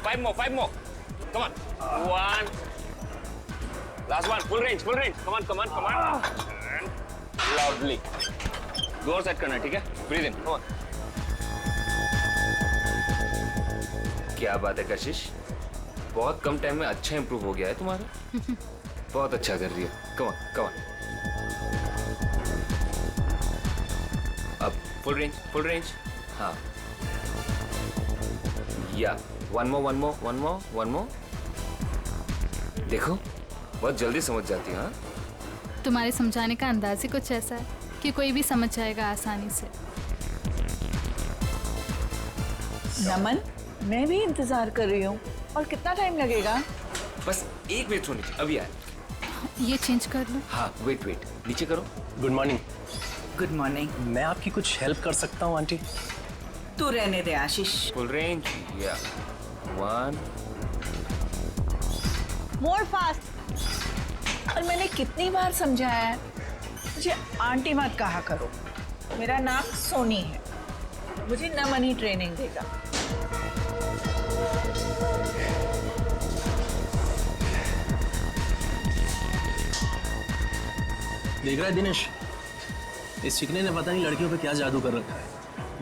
5 more. Come on. 1. Last one. Full range. Come on. And lovely. जोर set करना, ठीक है? Breathe in. Come on. क्या बात है कशिश, बहुत कम टाइम में अच्छा इंप्रूव हो गया है तुम्हारा। बहुत अच्छा कर रही हो। Come on. अब full range. हाँ। या one more. देखो बहुत जल्दी समझ जाती है। हाँ, तुम्हारे समझाने का अंदाज ही कुछ ऐसा है कि कोई भी समझ जाएगा आसानी से। नमन, मैं भी इंतजार कर रही हूँ। और कितना टाइम लगेगा? बस 1 मिनट सोनी, अभी आए। ये चेंज कर लो। हाँ, वेट नीचे करो। Good morning. Good morning. मैं आपकी कुछ हेल्प कर सकता हूँ आंटी? तू रहने दे आशीष। Full range. या 1 मोर फास्ट। और मैंने कितनी बार समझाया है, मुझे आंटी मत कहा करो। मेरा नाम सोनी है, मुझे नमन ही ट्रेनिंग देगा। देख रहा है दिनेश, इस चिकने ने पता नहीं लड़कियों पे क्या जादू कर रखा है।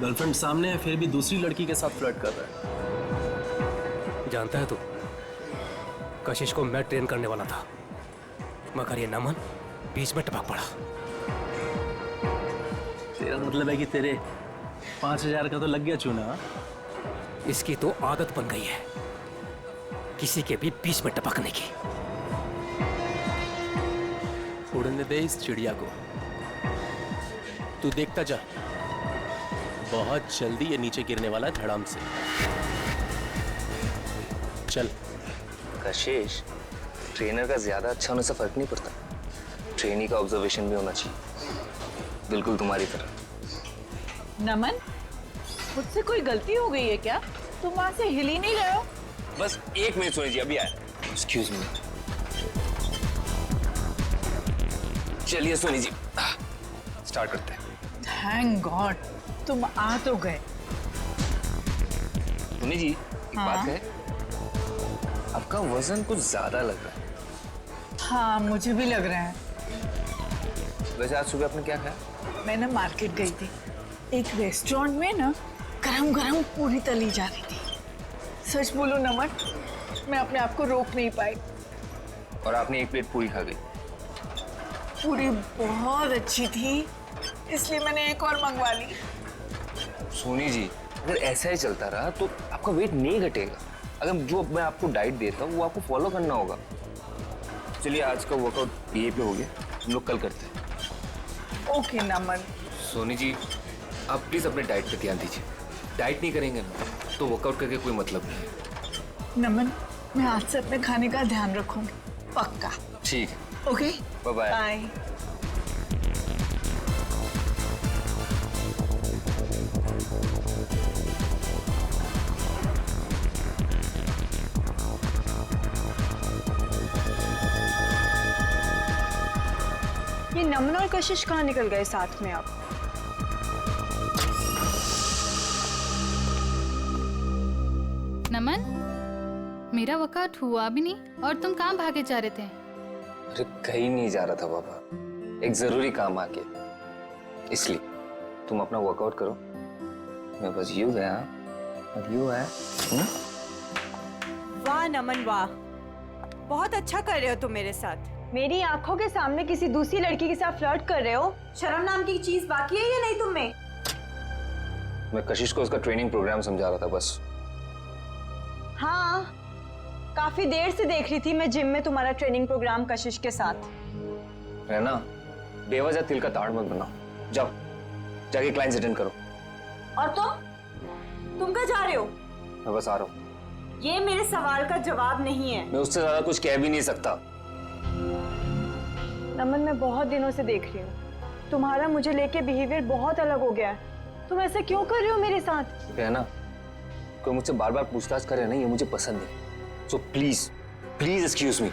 गर्लफ्रेंड सामने है, फिर भी दूसरी लड़की के साथ फ्लर्ट कर रहा है। जानता है तू, कशिश को मैं ट्रेन करने वाला था, मगर ये नमन बीच में टपक पड़ा। तेरा मतलब है कि तेरे 5000 का तो लग गया चूना। इसकी तो आदत बन गई है किसी के भी बीच में टपकने की। उड़ने दे इस चिड़िया को, तू देखता जा, बहुत जल्दी ये नीचे गिरने वाला है धड़ाम से। चल। कशिश, ट्रेनर का ज्यादा अच्छा होने से फर्क नहीं पड़ता, ट्रेनी का ऑब्जर्वेशन भी होना चाहिए, बिल्कुल तुम्हारी तरह। नमन, मुझसे कोई गलती हो गई है क्या? तुम वहां से हिल ही नहीं रहे हो। बस 1 मिनट सोनी जी, अभी आए। Excuse me. चलिए सोनी जी, स्टार्ट करते हैं। थैंक गॉड, तुम आ तो गए। सोनी जी, एक बात कहे, आपका वजन कुछ ज्यादा लग रहा है। हाँ, मुझे भी लग रहा है। वैसे आज सुबह आपने क्या खाया? मैं ना मार्केट गई थी, एक रेस्टोरेंट में ना गरम गरम पूरी तली जा रही थी। सच बोलो नमन, मैं अपने आप को रोक नहीं पाई। और आपने 1 प्लेट पूरी खा गई। पूरी बहुत अच्छी थी, इसलिए मैंने एक और मंगवा ली। सोनी जी, अगर ऐसा ही चलता रहा तो आपका वेट नहीं घटेगा। अगर जो मैं आपको डाइट देता हूँ वो आपको फॉलो करना होगा। चलिए, आज का वर्कआउट यहीं पे हो गया, हम लोग कल करते हैं। ओके नमन। सोनी जी, आप प्लीज अपने डाइट पे ध्यान दीजिए। डाइट नहीं करेंगे ना तो वर्कआउट करके कोई मतलब नहीं है। नमन, मैं आज से अपने खाने का ध्यान रखूंगी, पक्का। ठीक है, ओके, बाय बाय। बाय। ये नमन और कशिश कहाँ निकल गए साथ में? अब नमन, मेरा वर्कआउट हुआ भी नहीं और तुम कहाँ भागे जा रहे थे? अरे कहीं नहीं जा रहा था बाबा, एक जरूरी काम आ गया, इसलिए तुम अपना वर्कआउट करो, मैं बस यूं गया और यूं आया। वाह नमन वाह, बहुत अच्छा कर रहे हो तुम मेरे साथ। मेरी आंखों के सामने किसी दूसरी लड़की के साथ फ्लर्ट कर रहे हो। शर्म नाम की चीज बाकी है या नहीं तुम में? मैं कशिश को उसका ट्रेनिंग प्रोग्राम समझा रहा था बस। हाँ, काफी देर से देख रही थी मैं जिम में तुम्हारा ट्रेनिंग प्रोग्राम कशिश के साथ। है ना, बेवजह तिल का ताड़ मत बनाओ। जाओ, जाके क्लाइंट्स अटेंड करो। और तुम कहाँ जा रहे हो? मैं बस आ रहा हूँ। ये मेरे सवाल का जवाब नहीं है। मैं उससे ज्यादा कुछ कह भी नहीं सकता। नमन, मैं बहुत दिनों से देख रही हूँ, तुम्हारा मुझे लेके बिहेवियर बहुत अलग हो गया है। तुम ऐसा क्यों कर रहे हो मेरे साथ? है ना, कोई मुझसे बार बार पूछताछ करे ना, ये मुझे पसंद नहीं। So please please excuse me.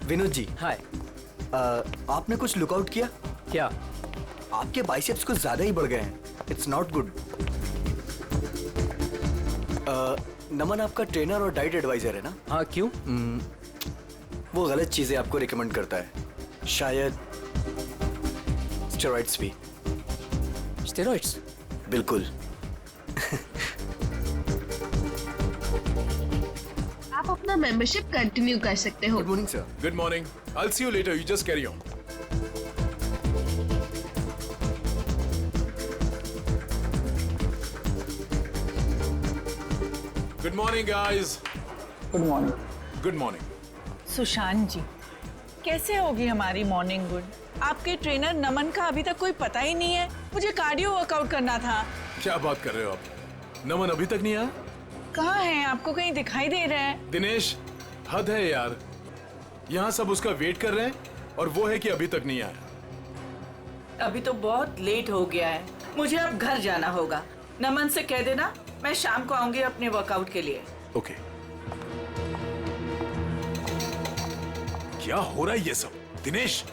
Vinod ji, hi. आपने कुछ लुकआउट किया? क्या? आपके बाइसेप्स कुछ ज्यादा ही बढ़ गए हैं। It's not good. नमन आपका ट्रेनर और डाइट एडवाइजर है ना? हाँ, क्यों? वो गलत चीजें आपको रिकमेंड करता है, शायद स्टेरॉइड्स भी। स्टेरॉइड्स? बिल्कुल। आप अपना मेंबरशिप कंटिन्यू कर सकते हो। Good morning sir. Good morning. I'll see you later. You just carry on. Good morning, guys. Good morning. Good morning. Sushant ji, कैसे होगी हमारी मॉर्निंग गुड? आपके ट्रेनर नमन का अभी तक कोई पता ही नहीं है। मुझे कार्डियो वर्कआउट करना था। क्या बात कर रहे हो आप? नमन अभी तक नहीं आया? कहाँ है? आपको कहीं दिखाई दे रहा है? दिनेश, हद है यार। यहाँ सब उसका वेट कर रहे हैं और वो है कि अभी तक नहीं आया। अभी तो बहुत लेट हो गया है। मुझे अब घर जाना होगा। नमन से कह देना मैं शाम को आऊंगी अपने वर्कआउट के लिए। ओके। क्या हो रहा है ये सब? दिनेश,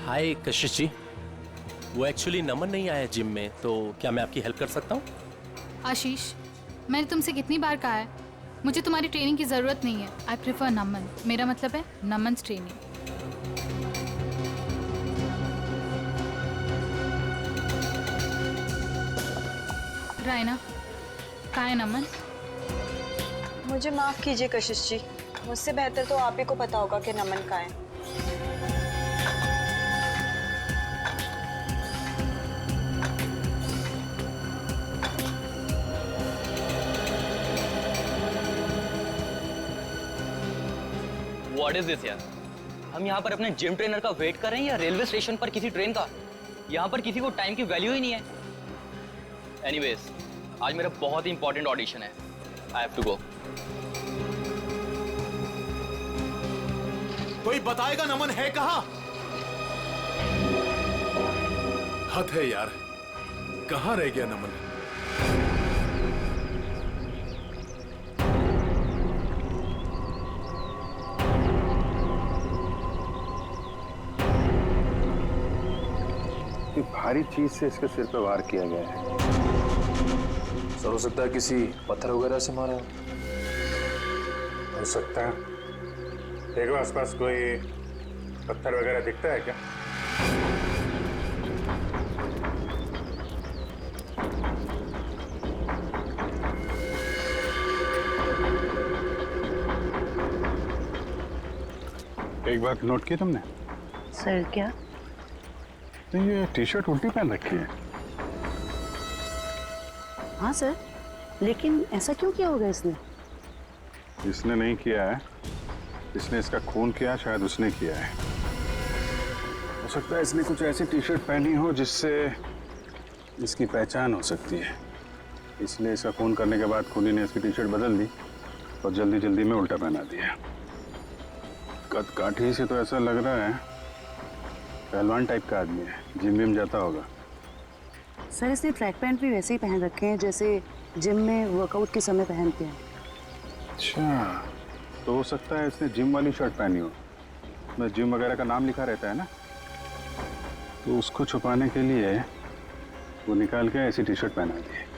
हाय कशिश जी, वो एक्चुअली नमन नहीं आया जिम में, तो क्या मैं आपकी हेल्प कर सकता हूँ? आशीष, मैंने तुमसे कितनी बार कहा है मुझे तुम्हारी ट्रेनिंग की ज़रूरत नहीं है। आई प्रेफर नमन। मेरा मतलब है नमन्स ट्रेनिंग। रायना, कहाँ है नमन? मुझे माफ कीजिए कशिश जी, मुझसे बेहतर तो आप ही को पता होगा कि नमन कहाँ है। व्हाट इज दिस यार? हम यहाँ पर अपने जिम ट्रेनर का वेट कर रहे हैं या रेलवे स्टेशन पर किसी ट्रेन का? यहाँ पर किसी को टाइम की वैल्यू ही नहीं है। एनीवेज, आज मेरा बहुत ही इंपॉर्टेंट ऑडिशन है। I have to go. कोई बताएगा नमन है कहाँ? हद है यार, कहाँ रह गया नमन? भारी चीज से इसके सिर पे वार किया गया है। सर, हो सकता है किसी पत्थर वगैरह से मारा हो सकता है। देखो आसपास कोई पत्थर वगैरह दिखता है क्या? एक बात नोट की तुमने? सर क्या? तो ये टी शर्ट उल्टी पहन रखी है। हाँ सर, लेकिन ऐसा क्यों किया होगा इसने? इसने नहीं किया है, इसने इसका खून किया, शायद उसने किया है। हो सकता है इसने कुछ ऐसी टी शर्ट पहनी हो जिससे इसकी पहचान हो सकती है, इसलिए इसका खून करने के बाद खूनी ने इसकी टी शर्ट बदल दी और जल्दी जल्दी में उल्टा पहना दिया। कद काठी से तो ऐसा लग रहा है पहलवान टाइप का आदमी है, जिम विम जाता होगा। सर, इसने ट्रैक पैंट भी वैसे ही पहन रखे हैं जैसे जिम में वर्कआउट के समय पहनते हैं। अच्छा, तो हो सकता है इसने जिम वाली शर्ट पहनी हो, उसमें जिम वगैरह का नाम लिखा रहता है ना, तो उसको छुपाने के लिए वो निकाल के ऐसी टी शर्ट पहना दी।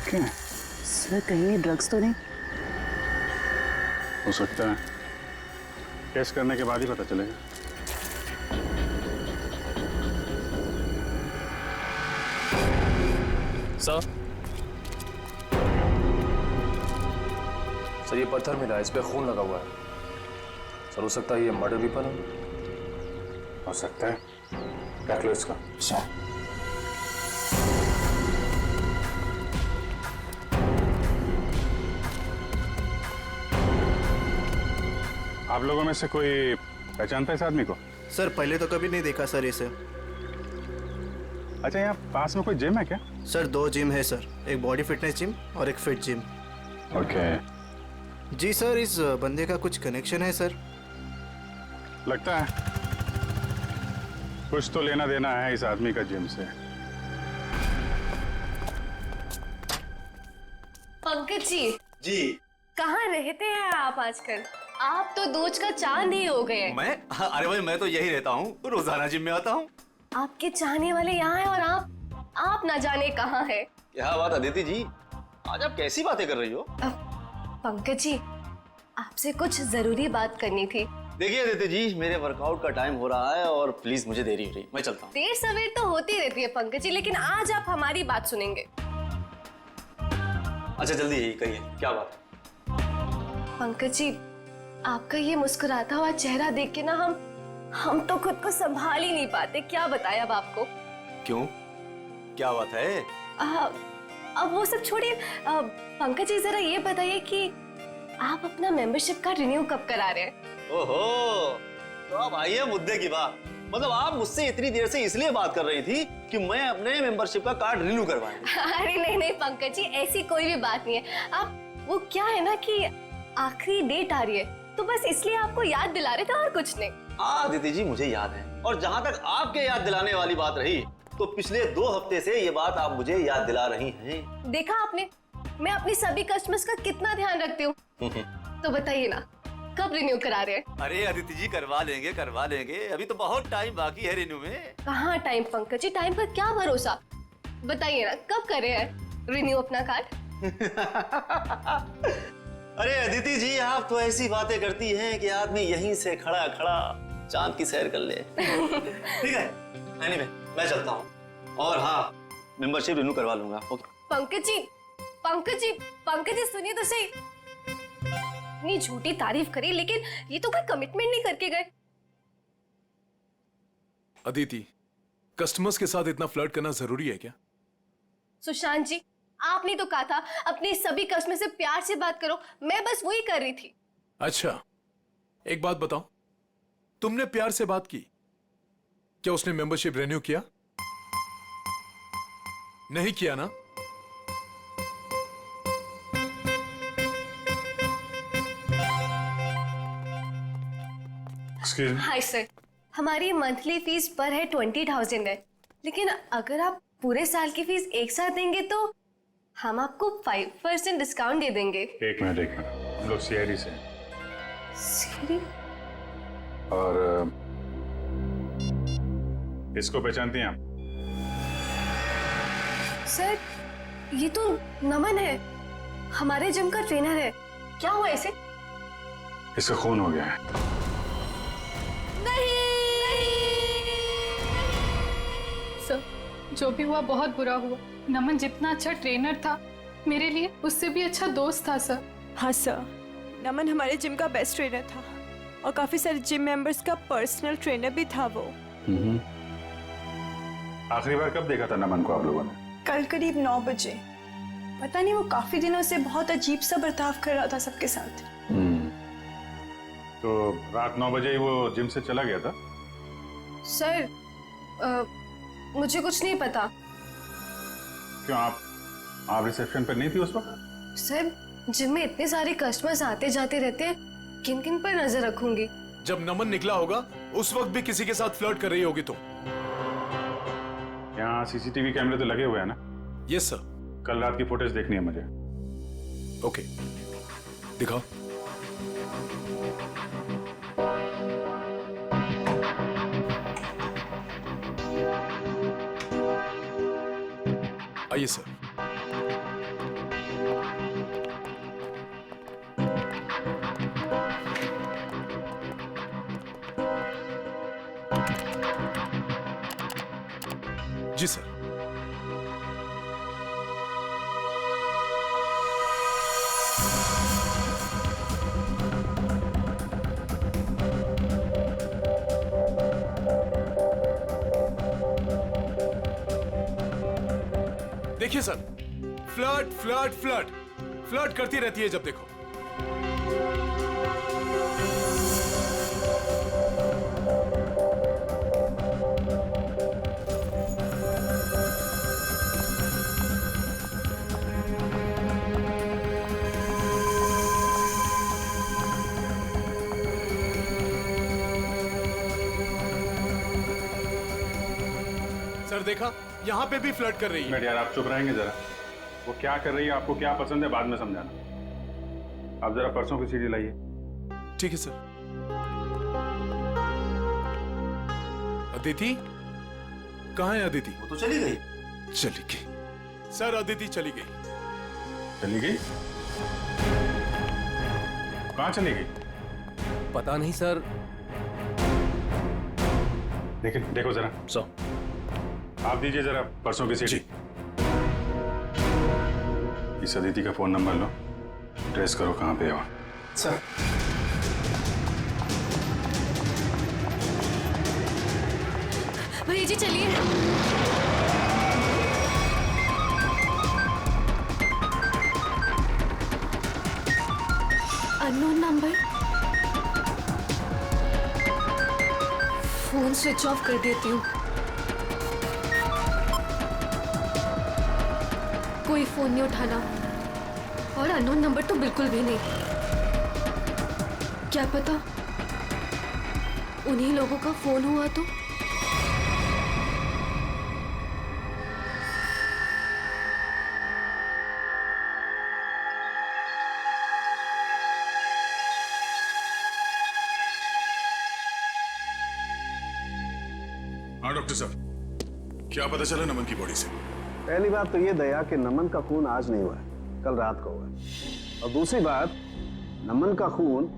क्या? सर, कहीं ड्रग्स तो नहीं? हो सकता है, टेस्ट करने के बाद ही पता चलेगा। सर, ये पत्थर मिला, इस पे खून लगा हुआ है। सर, हो सकता है ये मर्डर वेपन हो सकता है, रख लो इसका। आप लोगों में से कोई पहचानता है इस आदमी को? सर, पहले तो कभी नहीं देखा सर इसे। अच्छा, यहाँ पास में कोई जिम है क्या? सर, 2 जिम है सर, एक बॉडी फिटनेस जिम और एक फिट जिम। ओके, जी सर, इस बंदे का कुछ कनेक्शन है सर। लगता है कुछ तो लेना देना है इस आदमी का जिम से। पंकज जी। जी। कहाँ रहते हैं आप आजकल? आप तो दूज का चांद ही हो गए। मैं? अरे भाई मैं तो यही रहता हूँ, रोजाना जिम में आता हूँ। आपके चाहने वाले यहाँ हैं और आप ना जाने कहाँ है। क्या बात अदिति जी, आज आप कैसी बातें कर रही हो? पंकज जी, आपसे कुछ जरूरी बात करनी थी। देखिए अदिति जी, मेरे वर्कआउट का टाइम हो रहा है और प्लीज मुझे देरी हो रही, मैं चलता हूँ। देर सवेर तो होती रहती है पंकज जी, लेकिन आज आप हमारी बात सुनेंगे। अच्छा जल्दी यही कहिए, क्या बात है? पंकज जी, आपका ये मुस्कुराता हुआ चेहरा देख के ना हम तो खुद को संभाल ही नहीं पाते। क्या बताएं अब आपको। क्यों, क्या बात है? अब वो सब छोड़िए, पंकज जी जरा ये बताइए कि आप अपना मेंबरशिप कार्ड रिन्यू कब करा रहे हैं? ओहो, तो अब आई है मुद्दे की बात। मतलब आप मुझसे इतनी देर से इसलिए बात कर रही थी कि मैं अपने मेंबरशिप का कार्ड रिन्यू करवाऊं। अरे नहीं पंकज जी, ऐसी कोई भी बात नहीं है। आप वो क्या है ना कि आखिरी डेट आ रही है, तो बस इसलिए आपको याद दिला रहे थे और कुछ नहीं। हाँ दीदी जी, मुझे याद है। और जहाँ तक आपके याद दिलाने वाली बात रही, तो पिछले 2 हफ्ते से ये बात आप मुझे याद दिला रही हैं। देखा आपने, मैं अपनी सभी कस्टमर्स का कितना ध्यान रखती हूँ। तो बताइए ना, कब रिन्यू करा रहे हैं? अरे अदिति जी, करवा लेंगे, अभी तो बहुत टाइम बाकी है रिन्यू में। कहाँ टाइम पंकज जी, टाइम पर क्या भरोसा। बताइए ना, कब कर रहे हैं रिन्यू अपना कार्ड? अरे अदिति जी, आप तो ऐसी बातें करती हैं कि आदमी यहीं से खड़ा खड़ा चांद की सैर कर ले। ठीक है, एनीवे मैं चलता हूँ। और हाँ, मेंबरशिप रिन्यू करवा लूंगा। ओके। पंकज जी सुनिए तो सही। इतनी झूठी तारीफ करी, लेकिन ये तो कोई कमिटमेंट नहीं करके गए। अदिति, कस्टमर्स के साथ इतना फ्लर्ट करना जरूरी है क्या? सुशांत जी, आपने तो कहा था अपने सभी कस्टमर से प्यार से बात करो, मैं बस वही कर रही थी। अच्छा, एक बात बताओ, तुमने प्यार से बात की, क्या उसने मेंबरशिप रिन्यू किया? नहीं किया ना? हाय सर, हमारी मंथली फीस पर है 20,000 है, लेकिन अगर आप पूरे साल की फीस एक साथ देंगे तो हम आपको 5% डिस्काउंट दे देंगे। एक मिनट, हम लोग सीआईडी से हैं। सीआईडी? और इसको पहचानती हैं आप? सर, ये तो नमन है, हमारे जिम का ट्रेनर है। क्या हुआ इसे? इसका खून हो गया है। सर, जो भी हुआ बहुत बुरा हुआ। नमन जितना अच्छा ट्रेनर था, मेरे लिए उससे भी अच्छा दोस्त था सर। हाँ सर, नमन हमारे जिम का बेस्ट ट्रेनर था और काफी सारे जिम मेंबर्स का पर्सनल ट्रेनर भी था वो। आखिरी बार कब देखा था नमन को आप लोगों ने? कल करीब 9 बजे। पता नहीं, वो काफी दिनों से बहुत अजीब सा बर्ताव कर रहा था सबके साथ। तो रात 9 बजे ही वो जिम से चला गया था? सर, मुझे कुछ नहीं पता। क्यों, आप रिसेप्शन पर नहीं थी उस वक्त? सर, जिम में इतने सारे कस्टमर्स आते जाते रहते हैं, किन किन पर नजर रखूंगी। जब नमन निकला होगा उस वक्त भी किसी के साथ फ्लर्ट कर रही होगी तुम। यहाँ सीसीटीवी कैमरे तो लगे हुए हैं ना? Yes sir. कल रात की फुटेज देखनी है मुझे। ओके, दिखाओ। आइए सर। जी सर। देखिए sir, flirt flirt flirt flirt करती रहती है जब देखो। सर देखा, यहाँ पे भी फ्लर्ट कर रही है। यार आप चुप रहेंगे जरा। वो क्या कर रही है, आपको क्या पसंद है, बाद में समझाना। आप जरा परसों की सीडी लाइए। ठीक है सर। अदिति कहाँ है? अदिति वो तो चली गई। चली गई सर, अदिति चली गई। चली गई? कहाँ चली गई? पता नहीं सर। लेकिन देखो जरा। आप दीजिए जरा परसों की सीडी। इस अदिति का फोन नंबर लो, ट्रेस करो कहाँ पे है वो। सर भैया जी चलिए। Unknown number. Phone switch off कर देती हूँ। कोई फोन नहीं उठाना और अननोन नंबर तो बिल्कुल भी नहीं। क्या पता उन्हीं लोगों का फोन हुआ तो। हाँ डॉक्टर साहब, क्या पता चला नमन की बॉडी से? पहली बात तो ये दया कि नमन का खून आज नहीं हुआ है, कल रात को हुआ है। और दूसरी बात, नमन का खून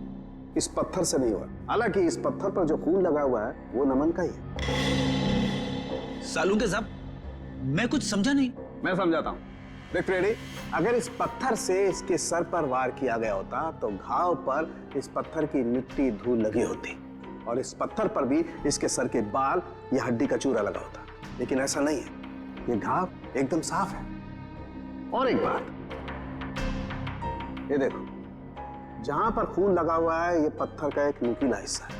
इस पत्थर से नहीं हुआ। हालांकि इस पत्थर पर जो खून लगा हुआ है वो नमन का ही है। सालू साहब, मैं कुछ समझा नहीं। मैं समझाता हूँ। देख फ्रेडी, अगर इस पत्थर से इसके सर पर वार किया गया होता तो घाव पर इस पत्थर की मिट्टी धूल लगी होती और इस पत्थर पर भी इसके सर के बाल या हड्डी का चूरा लगा होता। लेकिन ऐसा नहीं है, ये घाव एकदम साफ है। और एक बात, ये देखो, जहां पर खून लगा हुआ है ये पत्थर का एक नुकीला हिस्सा है।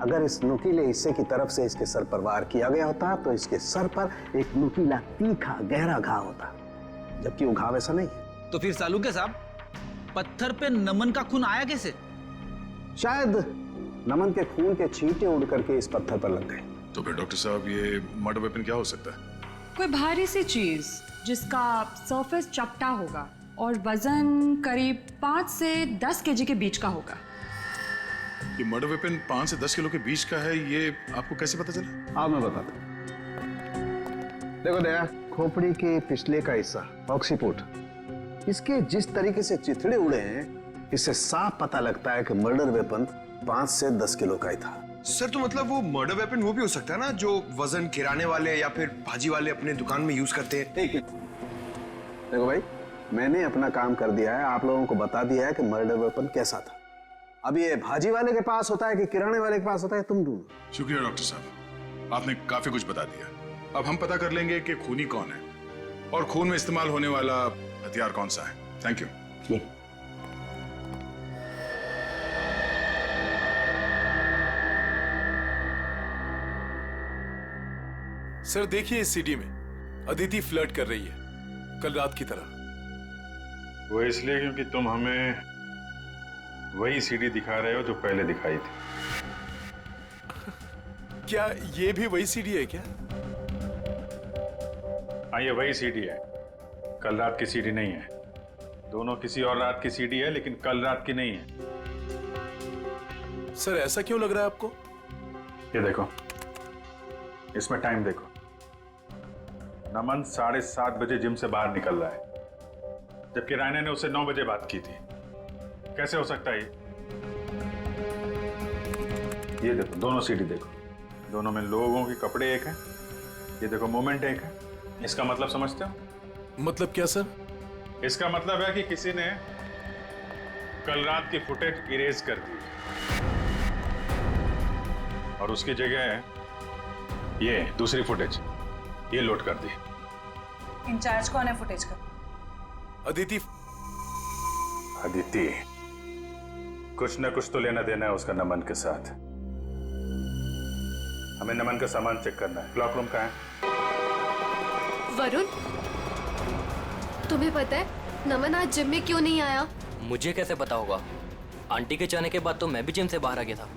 अगर इस नुकीले हिस्से की तरफ से इसके सर पर वार किया गया होता तो इसके सर पर एक नुकीला तीखा गहरा घाव होता, जबकि वो घाव ऐसा नहीं है। तो फिर सालू साहब, पत्थर पे नमन का खून आया कैसे? शायद नमन के खून के छींटे उड़ करके इस पत्थर पर लग गए। तो फिर डॉक्टर साहब ये मर्डर वेपन क्या हो सकता है? कोई भारी सी चीज जिसका सरफेस चपटा होगा और वजन करीब 5 से 10 केजी के बीच का होगा। ये मर्डर वेपन 5 से 10 किलो के बीच का है, ये आपको कैसे पता चला? हाँ मैं बताता हूँ। देखो दया, खोपड़ी के पिछले का हिस्सा ऑक्सीपुट, इसके जिस तरीके से चिथड़े उड़े हैं इससे साफ पता लगता है कि मर्डर वेपन 5 से 10 किलो का ही था। सर तो मतलब वो मर्डर वेपन वो भी हो सकता है ना, जो वजन किराने वाले या फिर भाजी वाले अपने दुकान में यूज करते हैं। ठीक है, देखो भाई, मैंने अपना काम कर दिया है, आप लोगों को बता दिया है कि मर्डर वेपन कैसा था। अब ये भाजी वाले के पास होता है कि किराने वाले के पास होता है, तुम ढूंढो। शुक्रिया डॉक्टर साहब, आपने काफी कुछ बता दिया। अब हम पता कर लेंगे कि खूनी कौन है और खून में इस्तेमाल होने वाला हथियार कौन सा है। Thank you. सर देखिए, इस सीडी में अदिति फ्लर्ट कर रही है कल रात की तरह। वो इसलिए क्योंकि तुम हमें वही सीडी दिखा रहे हो जो पहले दिखाई थी। क्या ये भी वही सीडी है क्या? हाँ ये वही सीडी है, कल रात की सीडी नहीं है। दोनों किसी और रात की सीडी है लेकिन कल रात की नहीं है। सर ऐसा क्यों लग रहा है आपको? ये देखो, इसमें टाइम देखो। नमन 7:30 बजे जिम से बाहर निकल रहा है, जबकि रायना ने उससे 9 बजे बात की थी। कैसे हो सकता है ये देखो, दोनों सीडी देखो, दोनों में लोगों के कपड़े एक हैं। ये देखो मूवमेंट एक है। इसका मतलब समझते हो? मतलब क्या सर? इसका मतलब है कि किसी ने कल रात की फुटेज इरेज कर दी और उसकी जगह ये दूसरी फुटेज ये लोड कर दी। इंचार्ज कौन है फुटेज का? अदिति। अदिति, कुछ न कुछ तो लेना देना है उसका नमन के साथ। हमें नमन का सामान चेक करना है। क्लॉक रूम कहाँ है? वरुण, तुम्हें पता है नमन आज जिम में क्यों नहीं आया? मुझे कैसे पता होगा? आंटी के जाने के बाद तो मैं भी जिम से बाहर आ गया था।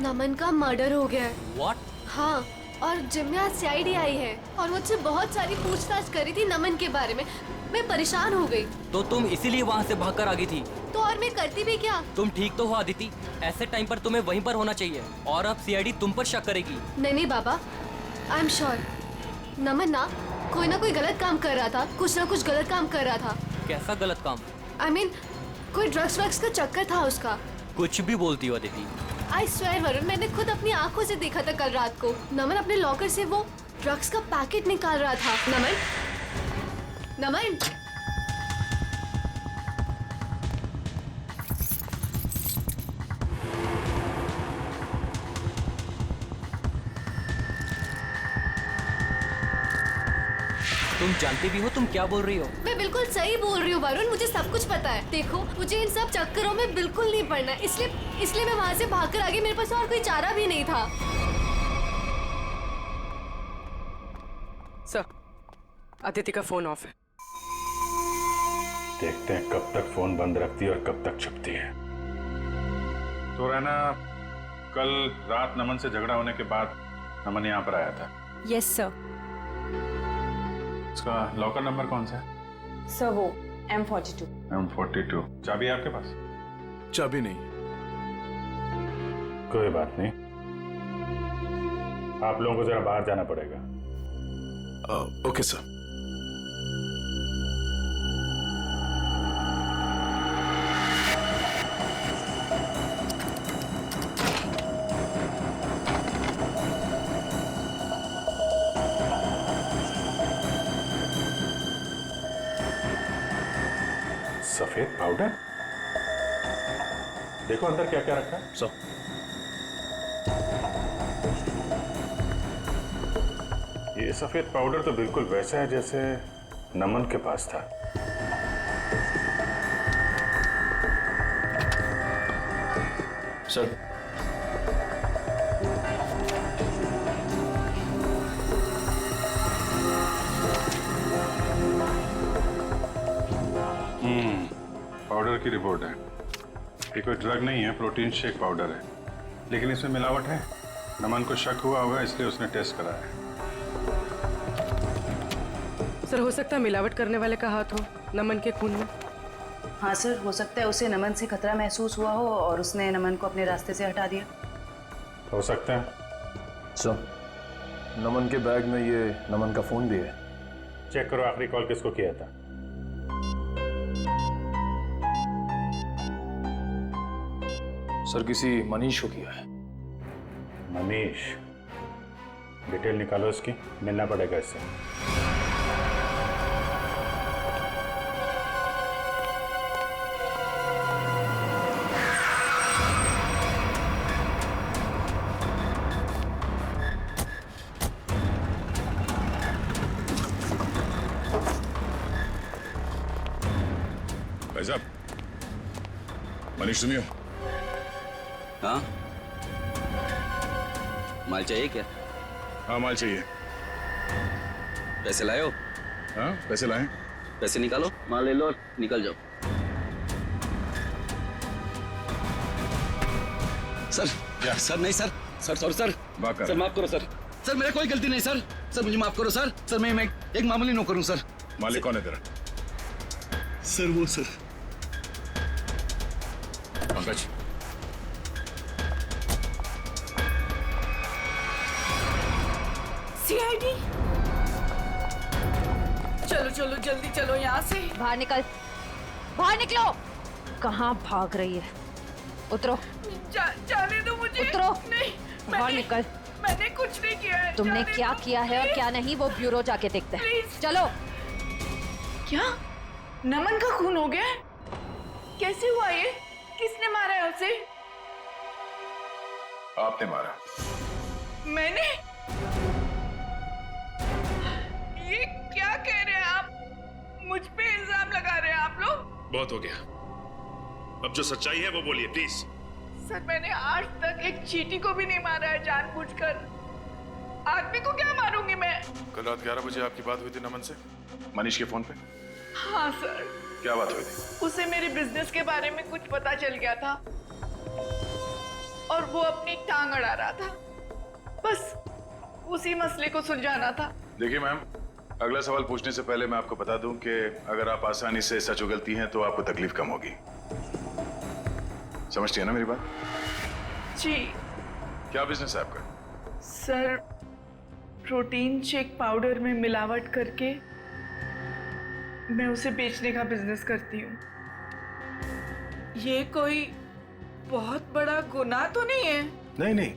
नमन का मर्डर हो गया है। What? हाँ, और जिम में आज सीआईडी आई है और मुझसे बहुत सारी पूछताछ करी थी नमन के बारे में। मैं परेशान हो गई। तो तुम इसीलिए वहाँ से भागकर आ गई थी? तो और मैं करती भी क्या? तुम ठीक तो हो आदिति, ऐसे टाइम पर तुम्हें वहीं पर होना चाहिए और अब सीआईडी तुम पर शक करेगी। नहीं बाबा, आई एम श्योर नमन ना कोई गलत काम कर रहा था, कुछ ना कुछ गलत काम कर रहा था। कैसा गलत काम? आई मीन कोई ड्रग्स वग्स का चक्कर था उसका। कुछ भी बोलती हो अदिति। आई स्वेयर वरुण, मैंने खुद अपनी आंखों से देखा था कल रात को। नमन अपने लॉकर से वो ड्रग्स का पैकेट निकाल रहा था। नमन तुम जानती भी हो तुम क्या बोल रही हो? मैं बिल्कुल सही बोल रही हूँ वरुण, मुझे सब कुछ पता है। देखो मुझे इन सब चक्करों में बिल्कुल नहीं पड़ना, इसलिए मैं वहाँ से भागकर आ गई। मेरे पास और कोई चारा भी नहीं था। सर, अदिति का फोन ऑफ है। देखते हैं कब तक फोन बंद रखती है और कब तक छुपती है। तो रहना, कल रात नमन से झगड़ा होने के बाद नमन यहाँ पर आया था। Yes sir. उसका लॉकर नंबर कौन सा है? सर वो M42। M42। चाबी है आपके पास? चाबी नहीं। कोई बात नहीं, आप लोगों को जरा बाहर जाना पड़ेगा। Okay sir. सफेद पाउडर? देखो अंदर क्या क्या रखा है। सर, ये सफेद पाउडर तो बिल्कुल वैसा है जैसे नमन के पास था। सर, पाउडर की रिपोर्ट है। ये कोई ड्रग नहीं है, प्रोटीन शेक पाउडर है, लेकिन इसमें मिलावट है। नमन को शक हुआ होगा इसलिए उसने टेस्ट कराया। सर, हो सकता है मिलावट करने वाले का हाथ हो नमन के खून में। हाँ सर, हो सकता है उसे नमन से खतरा महसूस हुआ हो और उसने नमन को अपने रास्ते से हटा दिया। हो सकता है। सर, नमन के बैग में ये नमन का फोन भी है। चेक करो आखिरी कॉल किसको किया था। सर, किसी मनीष को किया है। मनीष? डिटेल निकालो इसकी, मिलना पड़ेगा इससे। भाई साहब, मनीष सुनियो। हाँ, माल चाहिए क्या? हाँ, माल चाहिए। पैसे लाए हो? हाँ, पैसे लाए। पैसे निकालो, माल ले लो और निकल जाओ। सर, सर नहीं सर, सॉरी सर, सर माफ करो सर, सर मेरा कोई गलती नहीं सर, सर मुझे माफ करो सर, सर मैं एक मामूली नौकर हूँ सर। मालिक कौन है तेरा? सर वो सर पंकज। सीआईडी, चलो चलो जल्दी चलो यहाँ से। बाहर निकल, बाहर निकलो। कहाँ भाग रही है? उतरो। जाने दो मुझे। उतरो। नहीं, बाहर निकल। मैंने कुछ नहीं किया है। तुमने क्या किया है और क्या नहीं वो ब्यूरो जाके देखते हैं। चलो। क्या नमन का खून हो गया है? कैसे हुआ ये? किसने मारा है उसे? आपने मारा। मैंने? ये क्या कह रहे हैं आप? मुझ पे इल्जाम लगा रहे हैं आप लोग? बहुत हो गया, अब जो सच्चाई है वो बोलिए प्लीज। सर, मैंने आज तक एक चींटी को भी नहीं मारा है जानबूझकर। आदमी को क्या मारूंगी मैं? कल रात 11 बजे आपकी बात हुई थी नमन से, मनीष के फोन पे। हाँ सर। क्या बात हुई थी? उसे मेरे बिजनेस के बारे में कुछ पता चल गया था और वो अपनी टांग अड़ा रहा था। बस उसी मसले को सुलझाना था। देखिए मैम, अगला सवाल पूछने से पहले मैं आपको बता दूं कि अगर आप आसानी से सच उगलती हैं तो आपको तकलीफ कम होगी। समझती है ना मेरी बात? जी क्या बिजनेस है आपका? सर, प्रोटीन शेक पाउडर में मिलावट करके मैं उसे बेचने का बिजनेस करती हूँ। ये कोई बहुत बड़ा गुनाह तो नहीं है? नहीं नहीं,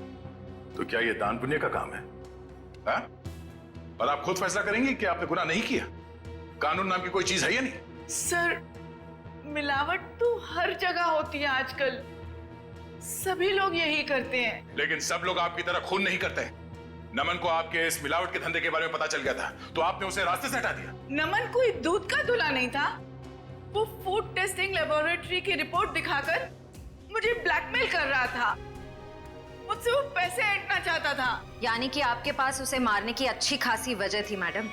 तो क्या ये दान पुण्य का काम है? हा? और आप खुद फैसला करेंगे कि आपने गुनाह नहीं किया? कानून नाम की कोई चीज है या नहीं? सर, मिलावट तो हर जगह होती है आजकल, सभी लोग यही करते हैं। लेकिन सब लोग आपकी तरह खून नहीं करते। नमन को आपके इस मिलावट के धंधे के बारे में पता चल गया था, तो आपने उसे रास्ते से हटा दिया। नमन कोई दूध का दूल्हा नहीं था। वो फूड टेस्टिंग लेबोरेटरी की रिपोर्ट दिखाकर मुझे ब्लैकमेल कर रहा था। मुझसे वो पैसे ऐंठना चाहता था। यानी कि आपके पास उसे मारने की अच्छी खासी वजह थी मैडम?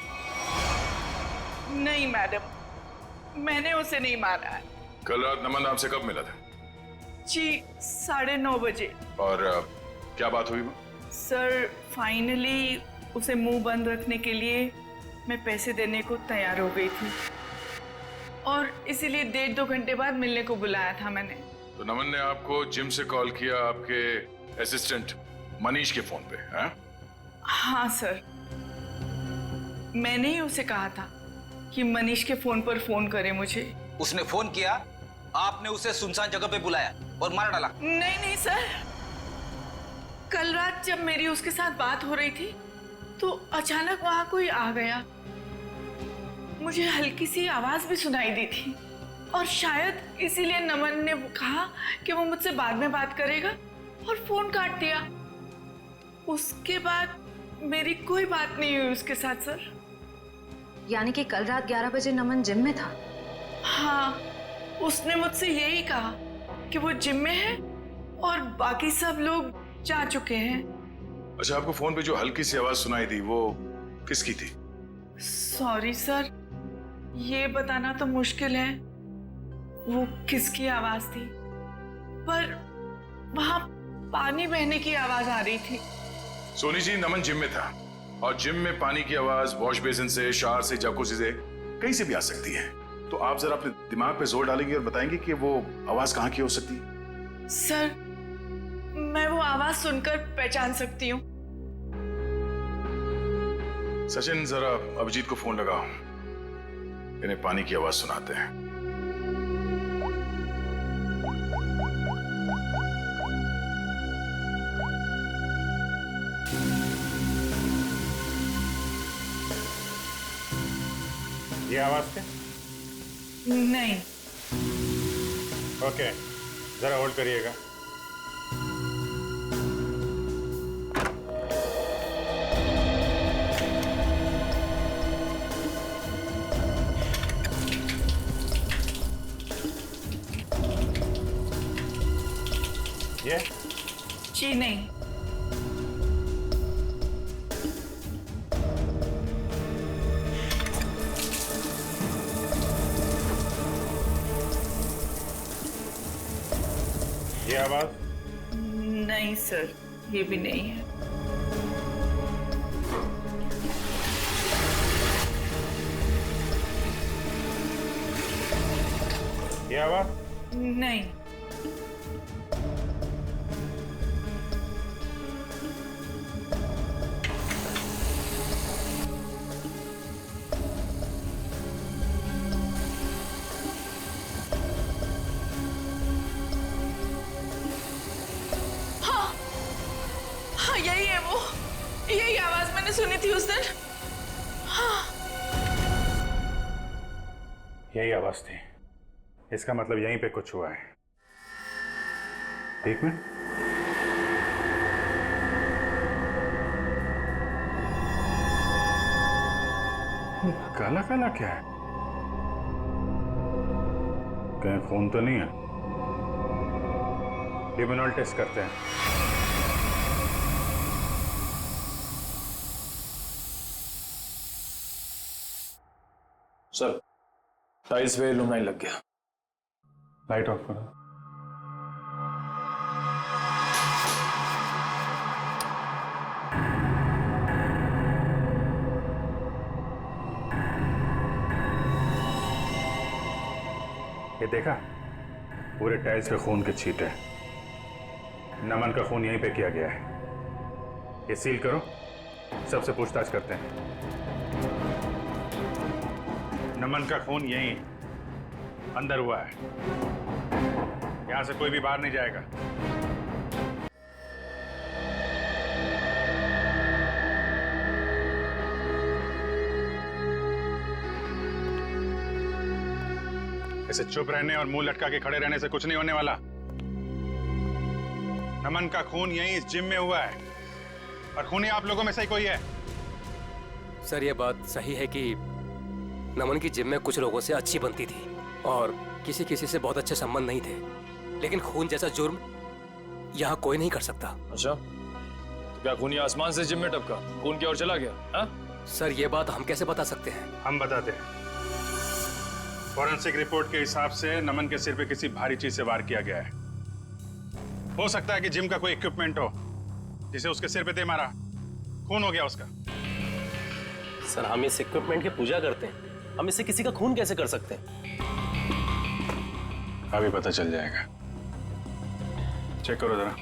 नहीं मैडम, मैंने उसे नहीं मारा है। कल रात नमन आपसे कब मिला था? जी 9:30 बजे। और क्या बात हुई? सर, फाइनली उसे मुंह बंद रखने के लिए मैं पैसे देने को तैयार हो गई थी और इसीलिए 1.5-2 घंटे बाद मिलने को बुलाया था मैंने। तो नमन ने आपको जिम से कॉल किया आपके असिस्टेंट मनीष के फोन पे? हैं? हाँ सर, मैंने ही उसे कहा था कि मनीष के फोन पर फोन करे मुझे। उसने फोन किया, आपने उसे सुनसान जगह पे बुलाया और मार डाला? नहीं नहीं सर, कल रात जब मेरी उसके साथ बात हो रही थी तो अचानक वहां कोई आ गया। मुझे हल्की सी आवाज भी सुनाई दी थी और शायद इसीलिए नमन ने कहा कि वो मुझसे बाद में बात करेगा और फोन काट दिया। उसके बाद मेरी कोई बात नहीं हुई उसके साथ सर। यानी कि कल रात 11 बजे नमन जिम में था? हाँ, उसने मुझसे यही कहा कि वो जिम में है और बाकी सब लोग जा चुके हैं। अच्छा, आपको फोन पे जो हल्की सी आवाज सुनाई दी वो किसकी थी? सॉरी सर, ये बताना तो मुश्किल है वो किसकी आवाज थी, पर वहां पानी बहने की आवाज आ रही थी। सोनी जी, नमन जिम में था और जिम में पानी की आवाज वॉश बेसिन से, शावर से, जकूज़ी से कहीं से भी आ सकती है। तो आप जरा अपने दिमाग पे जोर डालेंगे और बताएंगे कि वो आवाज कहाँ की हो सकती है? सर, मैं वो आवाज सुनकर पहचान सकती हूँ। सचिन, जरा अभिजीत को फोन लगाओ, इन्हें पानी की आवाज सुनाते हैं। ये आवाज थे? नहीं। ओके, जरा होल्ड करिएगा। ये? जी नहीं। ये आवाज? नहीं सर, ये भी नहीं है। ये आवाज? नहीं। यही है वो, यही आवाज मैंने सुनी थी उस दिन। हाँ। यही आवाज थी, इसका मतलब यहीं पे कुछ हुआ है। एक मिनट, काला काला क्या है? कहीं खून तो नहीं है? लिमिनॉल टेस्ट करते हैं। सर, टाइल्स पे लुमाइन लग गया। लाइट ऑफ करो। ये देखा, पूरे टाइल्स पे खून के छींटे। नमन का खून यहीं पे किया गया है। ये सील करो, सबसे पूछताछ करते हैं। नमन का खून यहीं अंदर हुआ है, यहां से कोई भी बाहर नहीं जाएगा। ऐसे चुप रहने और मुंह लटका के खड़े रहने से कुछ नहीं होने वाला। नमन का खून यहीं इस जिम में हुआ है और खूनी आप लोगों में से ही कोई है। सर ये बात सही है कि नमन की जिम में कुछ लोगों से अच्छी बनती थी और किसी किसी से बहुत अच्छे संबंध नहीं थे, लेकिन खून जैसा जुर्म यहाँ कोई नहीं कर सकता। अच्छा, तो क्या खूनी आसमान से जिम में टपका, खून की ओर चला गया? हा? सर ये बात हम कैसे बता सकते हैं? हम बताते हैं। फॉरेंसिक रिपोर्ट के हिसाब से नमन के सिर पे किसी भारी चीज से वार किया गया है। हो सकता है कि जिम का कोई इक्विपमेंट हो जिसे उसके सिर पे दे मारा, खून हो गया उसका। सर हम इस इक्विपमेंट की पूजा करते हैं, हम इससे किसी का खून कैसे कर सकते हैं? अभी पता चल जाएगा। चेक करो जरा।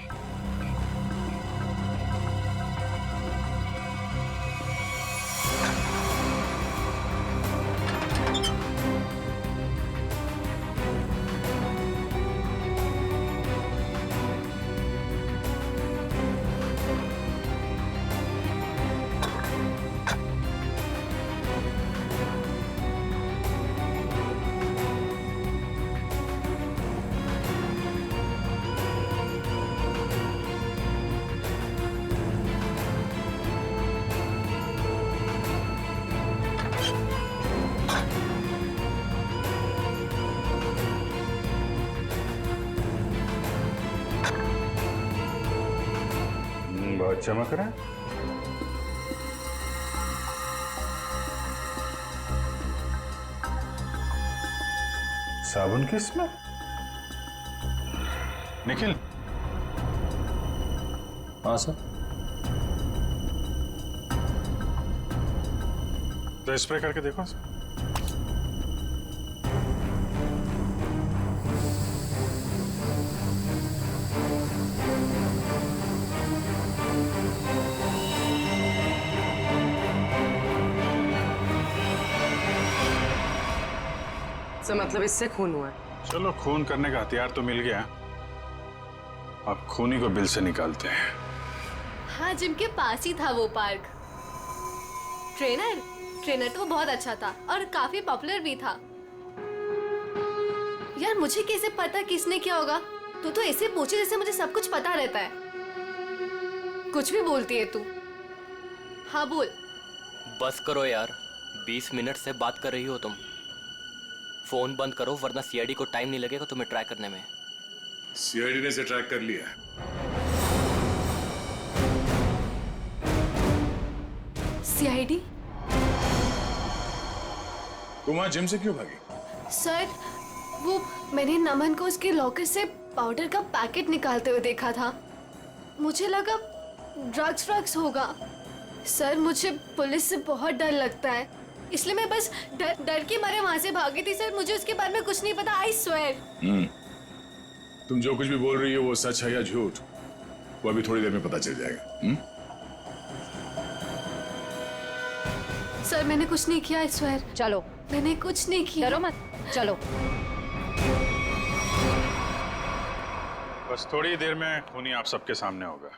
बहुत चमक रहा है। साबुन किसमें? निखिल। हाँ सर। तो स्प्रे करके देखो। सर मतलब इससे खून हुआ है। चलो खून करने का हथियार तो मिल गया, अब खूनी को बिल से निकालते हैं। हाँ जिम के पास ही था वो पार्क। ट्रेनर तो बहुत अच्छा था और काफी पॉपुलर भी था। यार मुझे कैसे पता किसने क्या होगा? तू तो ऐसे पूछे जैसे मुझे सब कुछ पता रहता है। कुछ भी बोलती है तू। हाँ बोल। बस करो यार, 20 मिनट से बात कर रही हो तुम। फोन बंद करो वरना सीआईडी को टाइम नहीं लगेगा तुम्हें ट्रैक करने में। सीआईडी ने इसे ट्रैक कर लिया। सीआईडी? तुम वहां जिम से क्यों भागी? सर वो मैंने नमन को उसके लॉकर से पाउडर का पैकेट निकालते हुए देखा था। मुझे लगा ड्रग्स होगा। सर मुझे पुलिस से बहुत डर लगता है, इसलिए मैं बस डर के मारे वहां से भागी थी। सर मुझे उसके बारे में कुछ नहीं पता, आई स्वेयर। तुम जो कुछ भी बोल रही हो वो सच है या झूठ, वो अभी थोड़ी देर में पता चल जाएगा। सर मैंने कुछ नहीं किया, आई स्वेयर। चलो। मैंने कुछ नहीं किया। डरो मत, चलो। बस थोड़ी देर में खूनी आप सबके सामने होगा।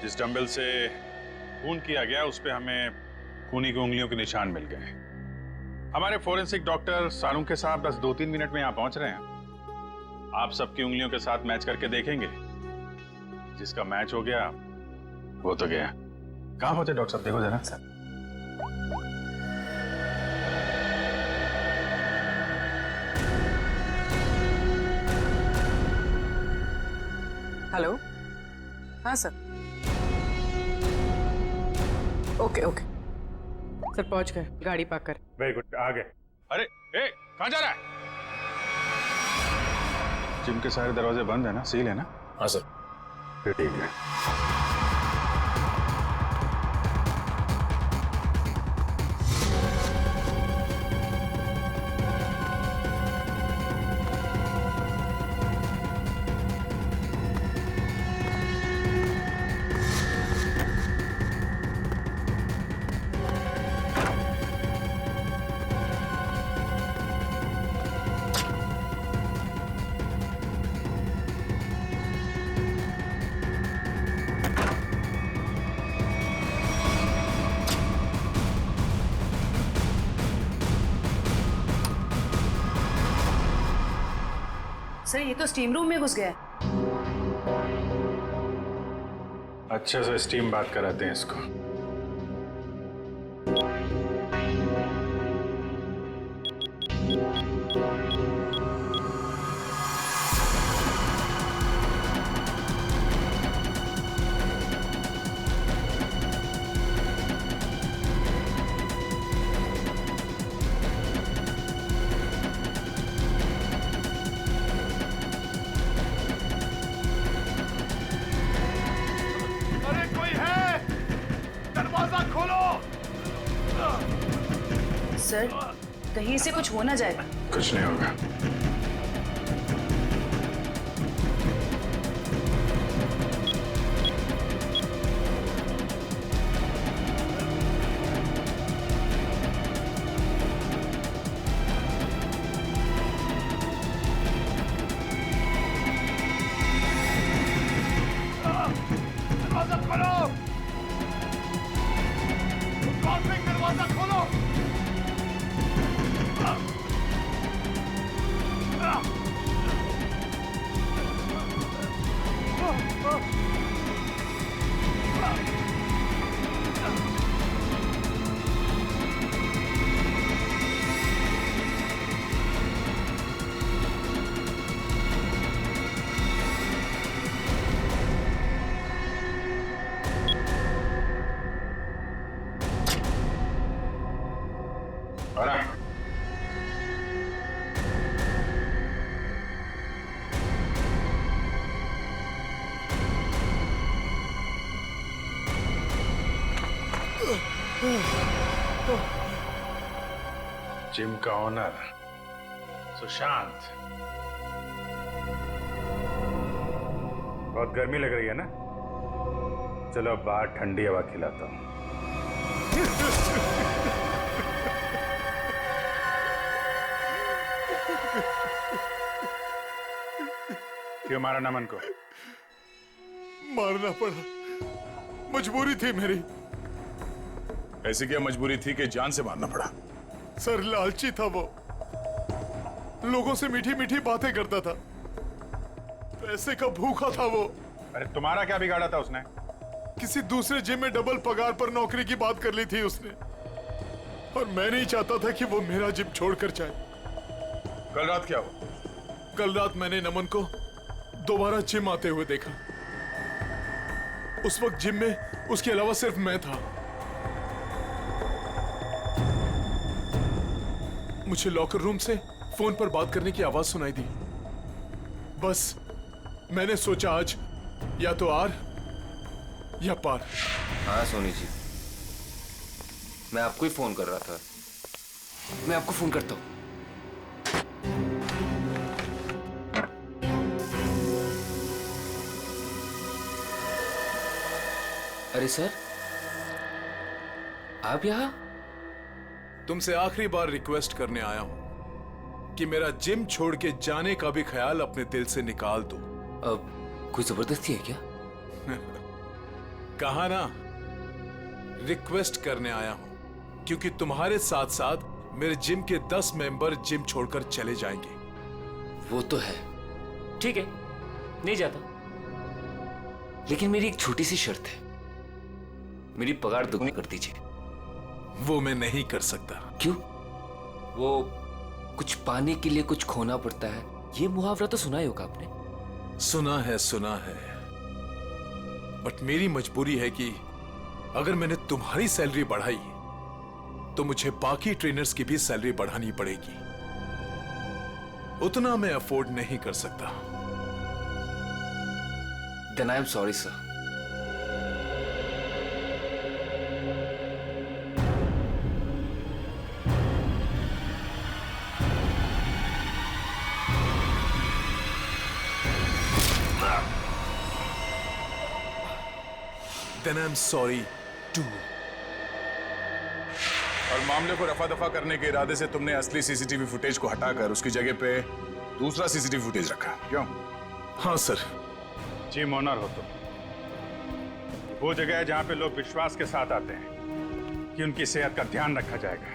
जिस डंबल से खून किया गया उस पे हमें खूनी की उंगलियों के निशान मिल गए। हमारे फोरेंसिक डॉक्टर सारुंग के साथ बस 2-3 मिनट में यहाँ पहुंच रहे हैं। आप सबकी उंगलियों के साथ मैच करके देखेंगे, जिसका मैच हो गया वो तो गया। कहाँ पहुंचे डॉक्टर साहब, देखो जरा। Sir hello. हाँ सर। ओके सर पहुंच गए, गाड़ी पार्क कर। वेरी गुड, आ गए। अरे ए, कहाँ जा रहा है? जिम के सारे दरवाजे बंद है ना, सील है ना? हाँ सर। फिर ठीक है। सर ये तो स्टीम रूम में घुस गया है। अच्छे से स्टीम बात कराते हैं इसको। अरे कोई है? दरवाजा खोलो। सर कहीं इसे कुछ हो ना जाए। कुछ नहीं होगा। दरवाजा खोलो। कॉन्फ्लिक्ट दरवाजा खोलो। जिम का ओनर सुशांत। बहुत गर्मी लग रही है ना? चलो अब बाहर ठंडी हवा खिलाता हूं। क्यों मारा नमन को? मारना पड़ा, मजबूरी थी मेरी। ऐसी क्या मजबूरी थी कि जान से मारना पड़ा? सर लालची था वो, लोगों से मीठी मीठी बातें करता था, पैसे का भूखा था वो। अरे तुम्हारा क्या बिगाड़ा था उसने? किसी दूसरे जिम में डबल पगार पर नौकरी की बात कर ली थी उसने, और मैं नहीं चाहता था कि वो मेरा जिम छोड़कर जाए। कल रात क्या हुआ? कल रात मैंने नमन को दोबारा जिम आते हुए देखा। उस वक्त जिम में उसके अलावा सिर्फ मैं था। मुझे लॉकर रूम से फोन पर बात करने की आवाज सुनाई दी। बस मैंने सोचा आज या तो आर या पार। हाँ सोनी जी, मैं आपको ही फोन कर रहा था। मैं आपको फोन करता हूँ। अरे सर, आप यहाँ? तुमसे आखिरी बार रिक्वेस्ट करने आया हूं कि मेरा जिम छोड़ के जाने का भी ख्याल अपने दिल से निकाल दो। अब कोई जबरदस्ती है क्या? कहा ना, रिक्वेस्ट करने आया हूं क्योंकि तुम्हारे साथ साथ मेरे जिम के 10 मेंबर जिम छोड़कर चले जाएंगे। वो तो है, ठीक है, नहीं जाता, लेकिन मेरी एक छोटी सी शर्त है। मेरी पगार दुगनी कर दीजिए। वो मैं नहीं कर सकता। क्यों? वो कुछ पाने के लिए कुछ खोना पड़ता है, ये मुहावरा तो सुना ही होगा आपने। सुना है, बट मेरी मजबूरी है कि अगर मैंने तुम्हारी सैलरी बढ़ाई तो मुझे बाकी ट्रेनर्स की भी सैलरी बढ़ानी पड़ेगी। उतना मैं अफोर्ड नहीं कर सकता। Then I am sorry, sir. Then I'm sorry too. और मामले को रफा दफा करने के इरादे से तुमने असली सीसीटीवी फुटेज को हटाकर उसकी जगह पे दूसरा सीसीटीवी फुटेज रखा, क्यों? हाँ सर। जिम ओनर हो तुम। वो जगह है जहां पे लोग विश्वास के साथ आते हैं कि उनकी सेहत का ध्यान रखा जाएगा।